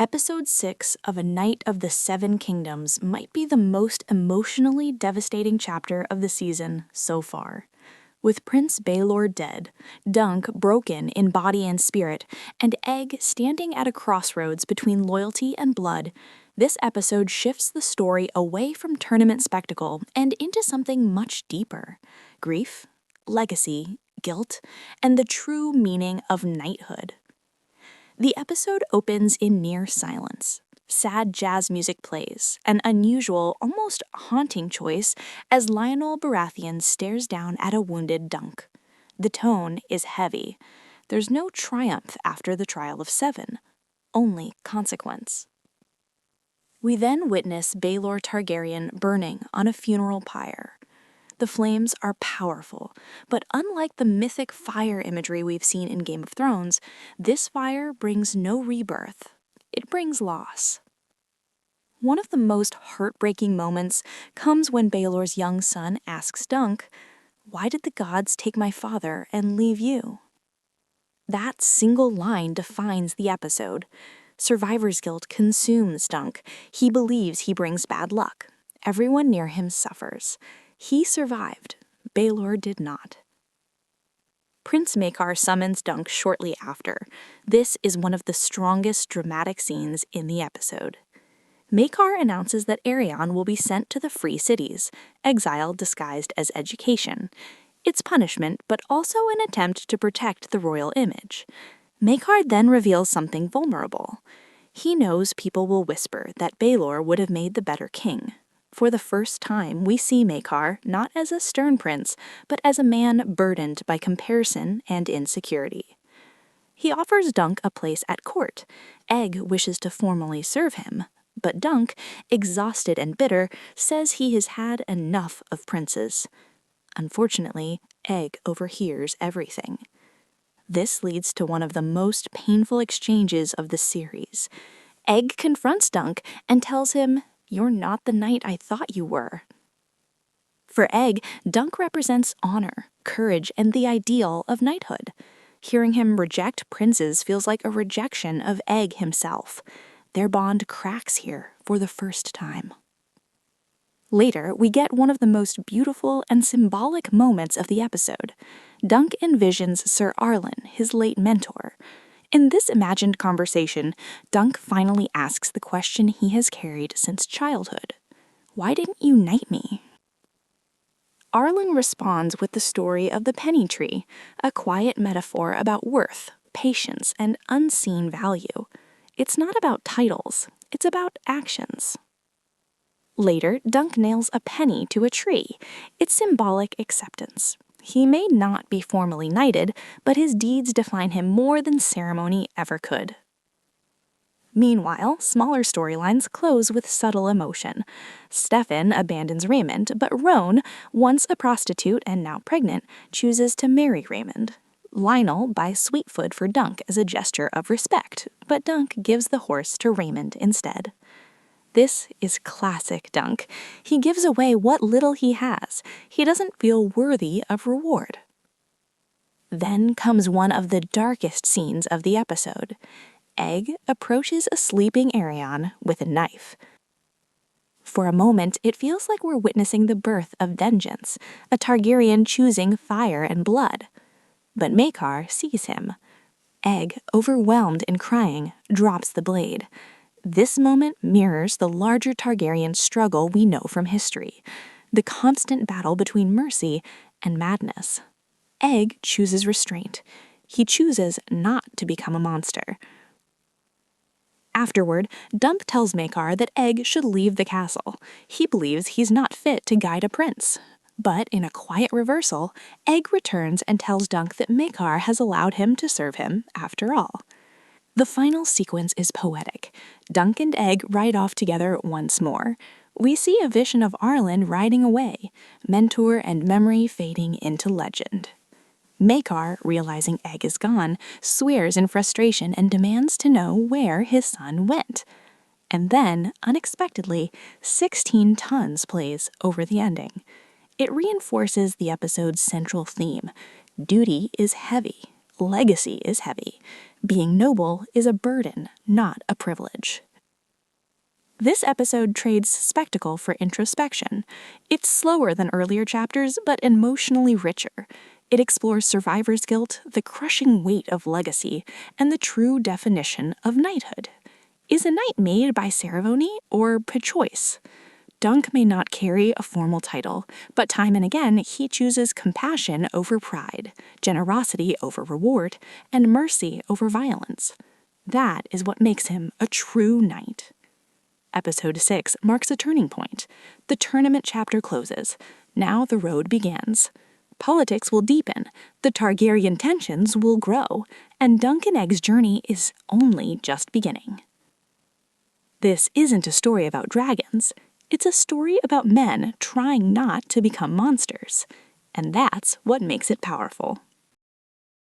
Episode 6 of A Night of the Seven Kingdoms might be the most emotionally devastating chapter of the season so far. With Prince Baelor dead, Dunk broken in body and spirit, and Egg standing at a crossroads between loyalty and blood, this episode shifts the story away from tournament spectacle and into something much deeper: grief, legacy, guilt, and the true meaning of knighthood. The episode opens in near silence. Sad jazz music plays, an unusual, almost haunting choice as Lionel Baratheon stares down at a wounded Dunk. The tone is heavy. There's no triumph after the trial of 7, only consequence. We then witness Baelor Targaryen burning on a funeral pyre. The flames are powerful, but unlike the mythic fire imagery we've seen in Game of Thrones, this fire brings no rebirth. It brings loss. One of the most heartbreaking moments comes when Baelor's young son asks Dunk, "Why did the gods take my father and leave you?" That single line defines the episode. Survivor's guilt consumes Dunk. He believes he brings bad luck. Everyone near him suffers. He survived. Baelor did not. Prince Maekar summons Dunk shortly after. This is one of the strongest dramatic scenes in the episode. Maekar announces that Aerion will be sent to the Free Cities, exile disguised as education. It's punishment, but also an attempt to protect the royal image. Maekar then reveals something vulnerable. He knows people will whisper that Baelor would have made the better king. For the first time, we see Maekar not as a stern prince, but as a man burdened by comparison and insecurity. He offers Dunk a place at court. Egg wishes to formally serve him, but Dunk, exhausted and bitter, says he has had enough of princes. Unfortunately, Egg overhears everything. This leads to one of the most painful exchanges of the series. Egg confronts Dunk and tells him, "You're not the knight I thought you were." For Egg, Dunk represents honor, courage, and the ideal of knighthood. Hearing him reject princes feels like a rejection of Egg himself. Their bond cracks here for the first time. Later, we get one of the most beautiful and symbolic moments of the episode. Dunk envisions Sir Arlen, his late mentor. In this imagined conversation, Dunk finally asks the question he has carried since childhood. "Why didn't you knight me?" Arlen responds with the story of the penny tree, a quiet metaphor about worth, patience, and unseen value. It's not about titles, it's about actions. Later, Dunk nails a penny to a tree. It's symbolic acceptance. He may not be formally knighted, but his deeds define him more than ceremony ever could. Meanwhile, smaller storylines close with subtle emotion. Stefan abandons Raymond, but Roan, once a prostitute and now pregnant, chooses to marry Raymond. Lionel buys Sweetfoot for Dunk as a gesture of respect, but Dunk gives the horse to Raymond instead. This is classic Dunk. He gives away what little he has. He doesn't feel worthy of reward. Then comes one of the darkest scenes of the episode. Egg approaches a sleeping Aerion with a knife. For a moment, it feels like we're witnessing the birth of vengeance, a Targaryen choosing fire and blood. But Maekar sees him. Egg, overwhelmed and crying, drops the blade. This moment mirrors the larger Targaryen struggle we know from history, the constant battle between mercy and madness. Egg chooses restraint. He chooses not to become a monster. Afterward, Dunk tells Maekar that Egg should leave the castle. He believes he's not fit to guide a prince. But in a quiet reversal, Egg returns and tells Dunk that Maekar has allowed him to serve him after all. The final sequence is poetic. Dunk and Egg ride off together once more. We see a vision of Arlen riding away, mentor and memory fading into legend. Maekar, realizing Egg is gone, swears in frustration and demands to know where his son went. And then, unexpectedly, 16 Tons plays over the ending. It reinforces the episode's central theme. Duty is heavy. legacy is heavy. Being noble is a burden, not a privilege. This episode trades spectacle for introspection. It's slower than earlier chapters, but emotionally richer. It explores survivor's guilt, the crushing weight of legacy, and the true definition of knighthood. Is a knight made by ceremony or by choice? Dunk may not carry a formal title, but time and again he chooses compassion over pride, generosity over reward, and mercy over violence. That is what makes him a true knight. Episode 6 marks a turning point. The tournament chapter closes. Now the road begins. Politics will deepen, the Targaryen tensions will grow, and Dunk and Egg's journey is only just beginning. This isn't a story about dragons. It's a story about men trying not to become monsters. And that's what makes it powerful.